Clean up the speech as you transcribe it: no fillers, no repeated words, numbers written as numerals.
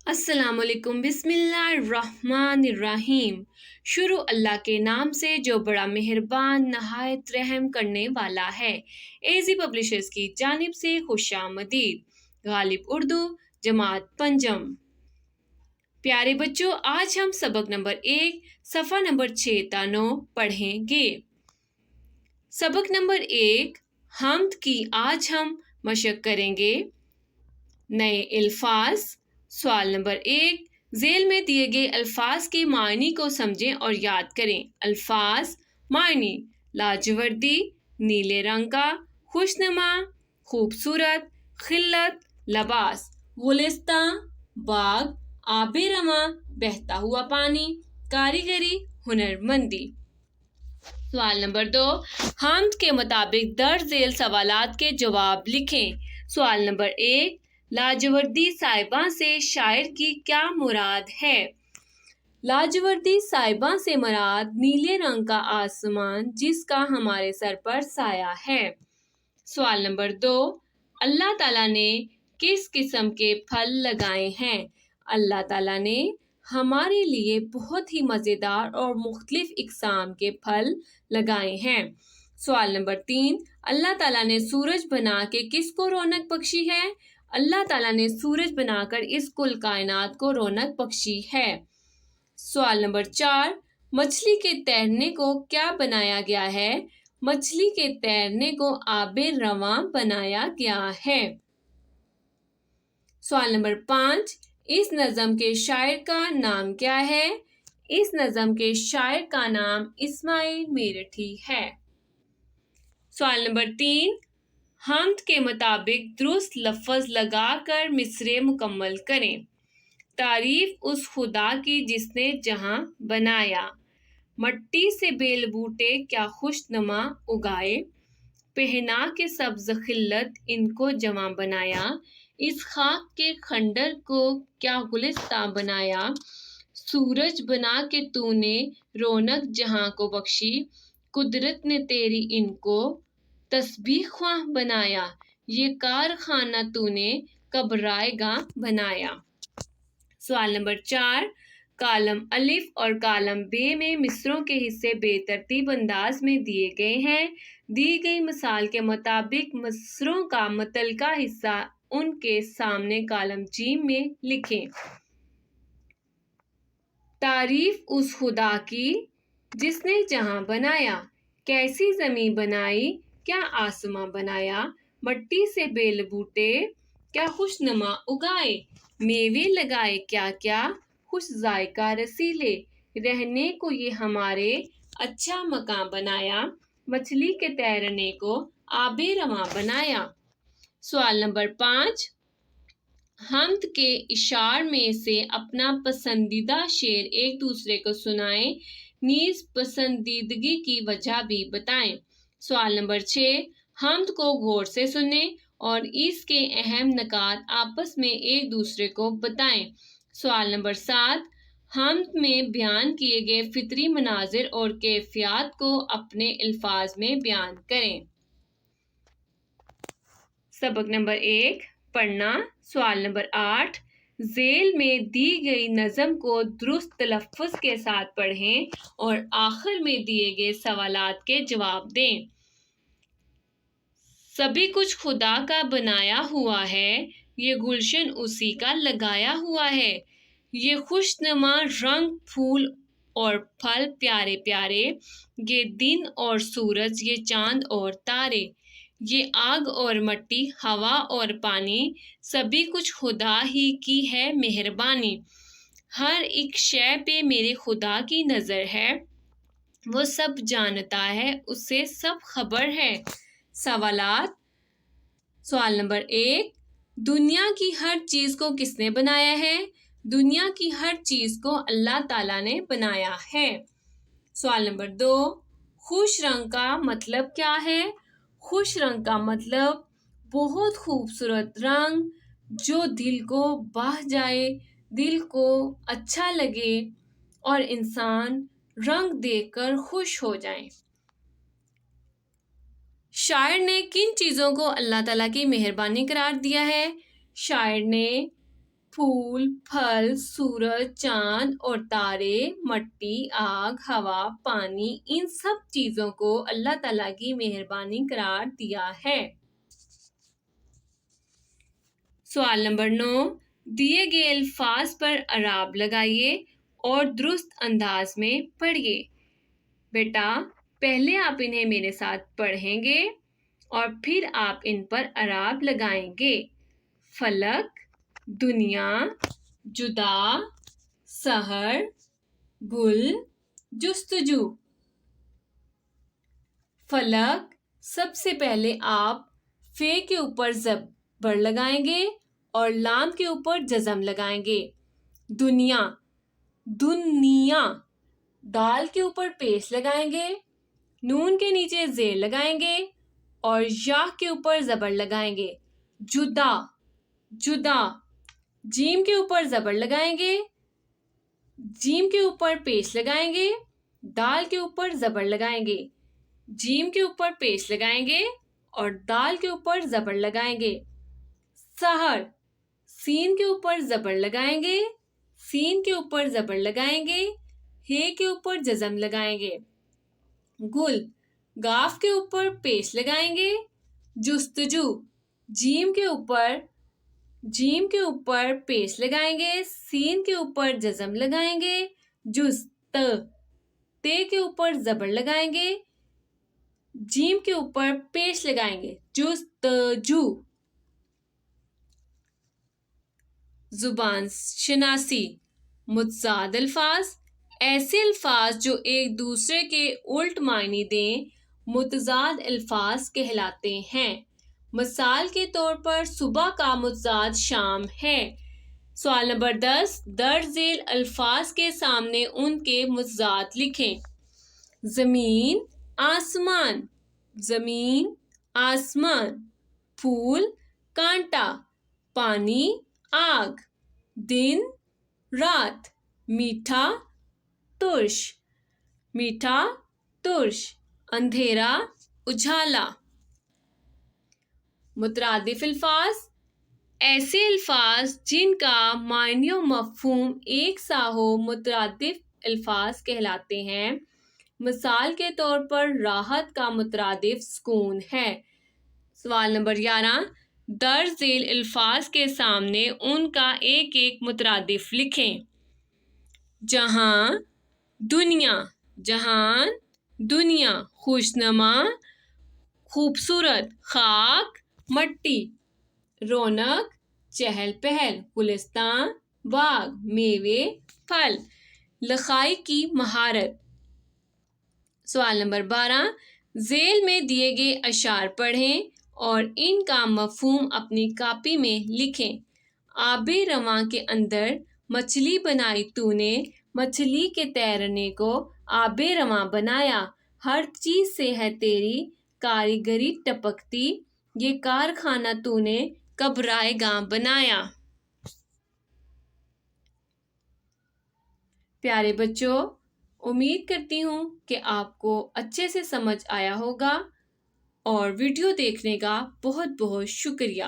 अस्सलाम वालेकुम। बिस्मिल्लाहिर्रहमानिर्रहीम। शुरू अल्लाह के नाम से जो बड़ा मेहरबान नहायत रहम करने वाला है। एजी पब्लिशर्स की जानिब से खुशामदीद। गालिब उर्दू जमात पंजम। प्यारे बच्चों, आज हम सबक नंबर 1 सफ़ा नंबर 6 ता 9 पढ़ेंगे। सबक नंबर 1 हम्द की आज हम मशक करेंगे। नए अल्फाज। सवाल नंबर 1, झेल में दिए गए अल्फाज के मायने को समझें और याद करें। अल्फाज मायने: लाजवर्दी, नीले रंग का, खुशनुमा, खूबसूरत, खिल्लत, लबास, गुलिस्तान, बाग, आबे रवां, बहता हुआ पानी, कारीगरी, हुनरमंदी। सवाल नंबर 2, हम्द के मुताबिक दर्ज झेल सवालात के जवाब लिखें। सवाल नंबर 1, लाजवर्दी साहिबा से शायर की क्या मुराद है? लाजवर्दी साहिबा से मुराद नीले रंग का आसमान जिसका हमारे सर पर साया है। सवाल नंबर 2, अल्लाह ताला ने किस किस्म के फल लगाए हैं? अल्लाह ताला ने हमारे लिए बहुत ही मज़ेदार और मुख्तलिफ इक़साम के फल लगाए हैं। सवाल नंबर 3, अल्लाह ताला ने सूरज बना के किसको रौनक बख्शी है? अल्लाह ताला ने सूरज बनाकर इस कुल कायनात को रौनक बख्शी है। सवाल नंबर 4, मछली के तैरने को क्या बनाया गया है? मछली के तैरने को आबे रवां बनाया गया है। सवाल नंबर 5, इस नज़म के शायर का नाम क्या है? इस नज़म के शायर का नाम इस्माइल मेरठी है। सवाल नंबर 3, हम्द के मुताबिक दुरुस्त लफ्ज़ लगाकर मिसरे मुकम्मल करें। तारीफ उस खुदा की जिसने जहां बनाया। मट्टी से बेल बूटे क्या खुशनुमा उगाए। पहना के सब्ज़ खिल्लत इनको जवां बनाया। इस खाक के खंडर को क्या गुलिस्तां बनाया। सूरज बना के तूने रौनक जहां को बख्शी। कुदरत ने तेरी इनको तस्बीह ख्वाह बनाया। ये कारखाना तूने कब रायगा बनाया। सवाल नंबर 4, कालम अलिफ और कालम बे में मिसरों के हिस्से बेतरतीब अंदाज में दिए गए हैं। दी गई मिसाल के मुताबिक मिसरों का मुतलका हिस्सा उनके सामने कालम जीम में लिखें। तारीफ उस खुदा की जिसने जहां बनाया। कैसी ज़मीं बनाई, क्या आसमां बनाया। मट्टी से बेल बूटे क्या खुशनुमा उगाए। मेवे लगाए क्या क्या खुश जायका रसीले। रहने को ये हमारे अच्छा मकान बनाया। मछली के तैरने को आबे रवां बनाया। सवाल नंबर 5, हम्द के इशार में से अपना पसंदीदा शेर एक दूसरे को सुनाएं। नीज पसंदीदगी की वजह भी बताएं। सवाल नंबर 6, हम्द को गौर से सुनें और इसके अहम नकात आपस में एक दूसरे को बताएं। सवाल नंबर 7, हम्द में बयान किए गए फितरी मनाजिर और कैफियत को अपने अल्फाज में बयान करें। सबक नंबर 1 पढ़ना। सवाल नंबर 8, झेल में दी गई नज़म को दुरुस्त तलफ़्फ़ुज़ के साथ पढ़ें और आखिर में दिए गए सवालात के जवाब दें। सभी कुछ खुदा का बनाया हुआ है। ये गुलशन उसी का लगाया हुआ है। ये खुशनुमा रंग फूल और फल प्यारे प्यारे। ये दिन और सूरज, ये चांद और तारे, ये आग और मट्टी, हवा और पानी, सभी कुछ खुदा ही की है मेहरबानी। हर एक शय पे मेरे खुदा की नज़र है। वो सब जानता है, उसे सब खबर है। सवालात। सवाल नंबर 1, दुनिया की हर चीज़ को किसने बनाया है? दुनिया की हर चीज़ को अल्लाह ताला ने बनाया है। सवाल नंबर 2, खुश रंग का मतलब क्या है? खुश रंग का मतलब बहुत खूबसूरत रंग जो दिल को भाह जाए, दिल को अच्छा लगे और इंसान रंग देखकर खुश हो जाए। शायर ने किन चीज़ों को अल्लाह ताला की मेहरबानी करार दिया है? शायर ने پھول، پھل، سورج، چاند اور تارے، مٹی، آگ، ہوا، پانی، ان سب چیزوں کو اللہ تعالیٰ کی مہربانی قرار دیا ہے۔ سوال نمبر 9، دیے گئے الفاظ پر اعراب لگائیے اور درست انداز میں پڑھیے۔ بیٹا پہلے آپ انہیں میرے ساتھ پڑھیں گے اور پھر آپ ان پر اعراب لگائیں گے۔ فلک، دنیا، جدا، سحر، گل، جستجو۔ فلک، سب سے پہلے آپ فے کے اوپر زبر لگائیں گے اور لام کے اوپر جزم لگائیں گے۔ دنیا، دنیا، دال کے اوپر پیش لگائیں گے، نون کے نیچے زیر لگائیں گے اور یا کے اوپر زبر لگائیں گے۔ جدا، جدا، جیم کے اوپر زبر لگائیں گے، جیم کے اوپر پیش لگائیں گے، دال کے اوپر زبر لگائیں گے، جیم کے اوپر پیش لگائیں گے اور دال کے اوپر زبر لگائیں گے۔ سحر، سین کے اوپر زبر لگائیں گے، سین کے اوپر زبر لگائیں گے، ہے کے اوپر جزم لگائیں گے۔ گل، گاف کے اوپر پیش لگائیں گے۔ جستجو، جیم کے اوپر پیش لگائیں گے، سین کے اوپر جزم لگائیں گے۔ جست، تے کے اوپر زبر لگائیں گے، جیم کے اوپر پیش لگائیں گے۔ جستجو۔ زبان شناسی، متضاد الفاظ، ایسے الفاظ جو ایک دوسرے کے الٹ معنی دیں متضاد الفاظ کہلاتے ہیں۔ مثال کے طور پر صبح کا متضاد شام ہے۔ سوال نمبر 10، درج ذیل الفاظ کے سامنے ان کے متضاد لکھیں۔ زمین، آسمان، زمین، آسمان۔ پھول، کانٹا، پانی، آگ۔ دن، رات۔ میٹھا، ترش، میٹھا، ترش۔ اندھیرا، اجالا۔ مترادف الفاظ، ایسے الفاظ جن کا معنی و مفہوم ایک سا ہو مترادف الفاظ کہلاتے ہیں۔ مثال کے طور پر راحت کا مترادف سکون ہے۔ سوال نمبر 11، درج ذیل الفاظ کے سامنے ان کا ایک ایک مترادف لکھیں۔ جہاں، دنیا، جہان، دنیا۔ خوشنما، خوبصورت۔ خاک، مٹی۔ رونق، چہل پہل۔ گلستان، باغ۔ میوے، پھل۔ لکھائی کی مہارت۔ سوال نمبر 12، ذیل میں دیے گئے اشعار پڑھیں اور ان کا مفہوم اپنی کاپی میں لکھیں۔ آب رواں کے اندر مچھلی بنائی تو نے، مچھلی کے تیرنے کو آب رواں بنایا۔ ہر چیز سے ہے تیری کاریگری ٹپکتی، یہ کارخانہ تو نے کب رائے گاں بنایا۔ پیارے بچوں، امید کرتی ہوں کہ آپ کو اچھے سے سمجھ آیا ہوگا اور ویڈیو دیکھنے کا بہت بہت شکریہ۔